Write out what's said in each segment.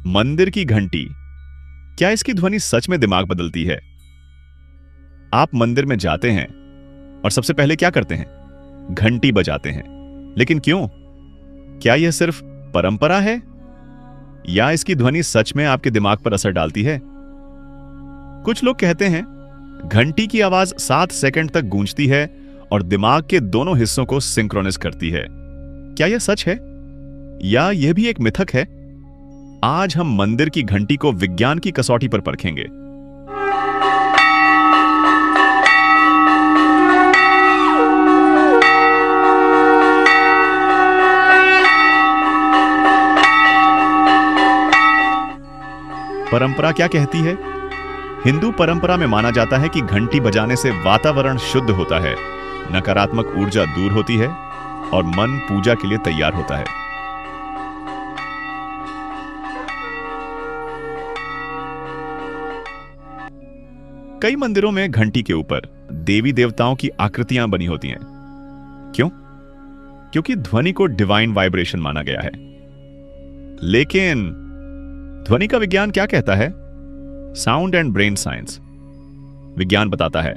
मंदिर की घंटी, क्या इसकी ध्वनि सच में दिमाग बदलती है? आप मंदिर में जाते हैं और सबसे पहले क्या करते हैं? घंटी बजाते हैं। लेकिन क्यों? क्या यह सिर्फ परंपरा है या इसकी ध्वनि सच में आपके दिमाग पर असर डालती है? कुछ लोग कहते हैं घंटी की आवाज 7 सेकंड तक गूंजती है और दिमाग के दोनों हिस्सों को सिंक्रोनाइज करती है। क्या यह सच है या यह भी एक मिथक है? आज हम मंदिर की घंटी को विज्ञान की कसौटी पर परखेंगे। परंपरा क्या कहती है? हिंदू परंपरा में माना जाता है कि घंटी बजाने से वातावरण शुद्ध होता है, नकारात्मक ऊर्जा दूर होती है और मन पूजा के लिए तैयार होता है। कई मंदिरों में घंटी के ऊपर देवी देवताओं की आकृतियां बनी होती हैं। क्यों? क्योंकि ध्वनि को डिवाइन वाइब्रेशन माना गया है। लेकिन ध्वनि का विज्ञान क्या कहता है? साउंड एंड ब्रेन साइंस विज्ञान बताता है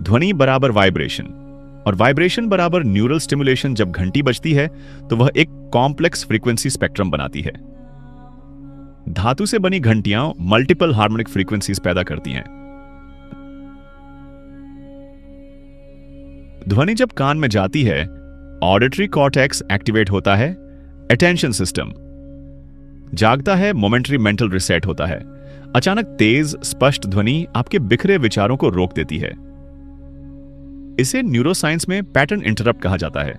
ध्वनि बराबर वाइब्रेशन और वाइब्रेशन बराबर न्यूरल स्टिमुलेशन। जब घंटी बजती है तो वह एक कॉम्प्लेक्स फ्रीक्वेंसी स्पेक्ट्रम बनाती है। धातु से बनी घंटियां मल्टीपल हार्मोनिक फ्रीक्वेंसीज पैदा करती हैं। ध्वनि जब कान में जाती है, ऑडिटरी कॉर्टेक्स एक्टिवेट होता है, अटेंशन सिस्टम जागता है, मोमेंटरी मेंटल रिसेट होता है। अचानक तेज स्पष्ट ध्वनि आपके बिखरे विचारों को रोक देती है। इसे न्यूरोसाइंस में पैटर्न इंटरप्ट कहा जाता है।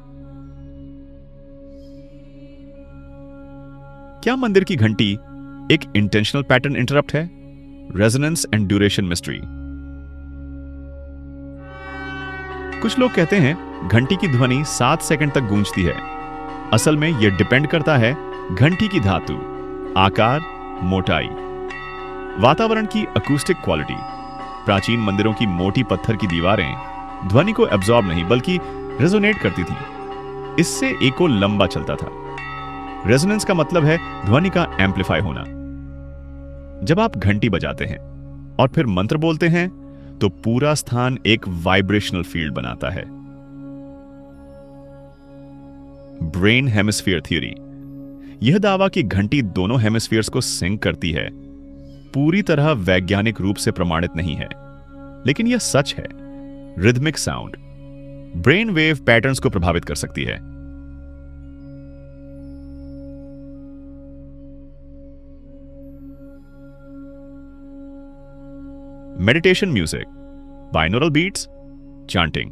क्या मंदिर की घंटी एक इंटेंशनल पैटर्न इंटरप्ट है? Resonance and duration mystery. कुछ लोग कहते हैं घंटी की ध्वनि 7 सेकंड तक गूंजती है। असल में यह डिपेंड करता है घंटी की धातु, आकार, मोटाई, वातावरण की अकूस्टिक क्वालिटी। प्राचीन मंदिरों की मोटी पत्थर की दीवारें ध्वनि को एब्जॉर्ब नहीं बल्कि रेजोनेट करती थी। इससे एको लंबा चलता था। रेजोनेंस का मतलब है ध्वनि का एम्पलीफाई होना। जब आप घंटी बजाते हैं और फिर मंत्र बोलते हैं तो पूरा स्थान एक वाइब्रेशनल फील्ड बनाता है। ब्रेन हेमिस्फीयर थ्योरी यह दावा कि घंटी दोनों हेमिस्फीयर्स को सिंक करती है पूरी तरह वैज्ञानिक रूप से प्रमाणित नहीं है, लेकिन यह सच है। Rhythmic sound brain wave patterns को प्रभावित कर सकती है। Meditation music, binaural beats, chanting,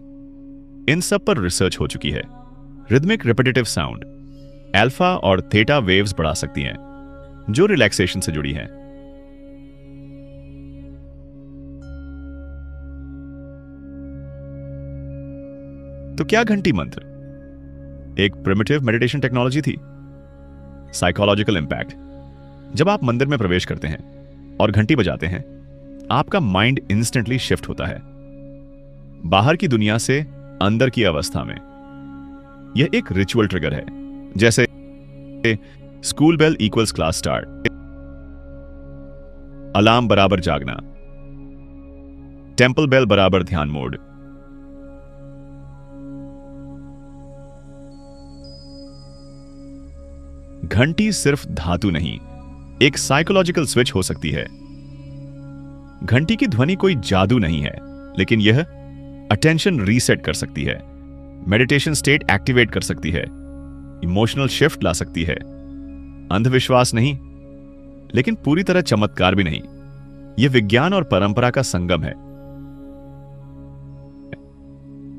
इन सब पर रिसर्च हो चुकी है। रिदमिक रिपीटेटिव साउंड अल्फा और थीटा वेव्स बढ़ा सकती हैं, जो रिलैक्सेशन से जुड़ी हैं। तो क्या घंटी मंत्र एक प्रिमिटिव मेडिटेशन टेक्नोलॉजी थी? साइकोलॉजिकल इंपैक्ट जब आप मंदिर में प्रवेश करते हैं और घंटी बजाते हैं, आपका माइंड इंस्टेंटली शिफ्ट होता है बाहर की दुनिया से अंदर की अवस्था में। यह एक रिचुअल ट्रिगर है, जैसे school bell equals class start, alarm बराबर जागना, टेंपल बेल बराबर ध्यान मोड। घंटी सिर्फ धातु नहीं, एक साइकोलॉजिकल स्विच हो सकती है। घंटी की ध्वनि कोई जादू नहीं है, लेकिन यह अटेंशन रीसेट कर सकती है, मेडिटेशन स्टेट एक्टिवेट कर सकती है, इमोशनल शिफ्ट ला सकती है। अंधविश्वास नहीं, लेकिन पूरी तरह चमत्कार भी नहीं। यह विज्ञान और परंपरा का संगम है।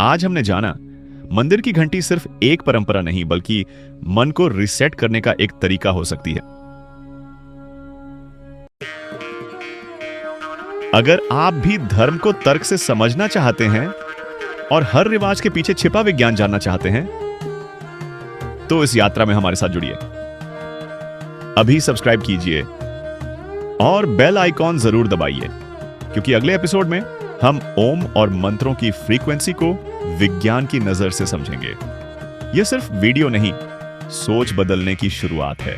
आज हमने जाना मंदिर की घंटी सिर्फ एक परंपरा नहीं बल्कि मन को रिसेट करने का एक तरीका हो सकती है। अगर आप भी धर्म को तर्क से समझना चाहते हैं और हर रिवाज के पीछे छिपा विज्ञान जानना चाहते हैं, तो इस यात्रा में हमारे साथ जुड़िए। अभी सब्सक्राइब कीजिए और बेल आइकॉन जरूर दबाइए, क्योंकि अगले एपिसोड में हम ओम और मंत्रों की फ्रीक्वेंसी को विज्ञान की नजर से समझेंगे। यह सिर्फ वीडियो नहीं, सोच बदलने की शुरुआत है।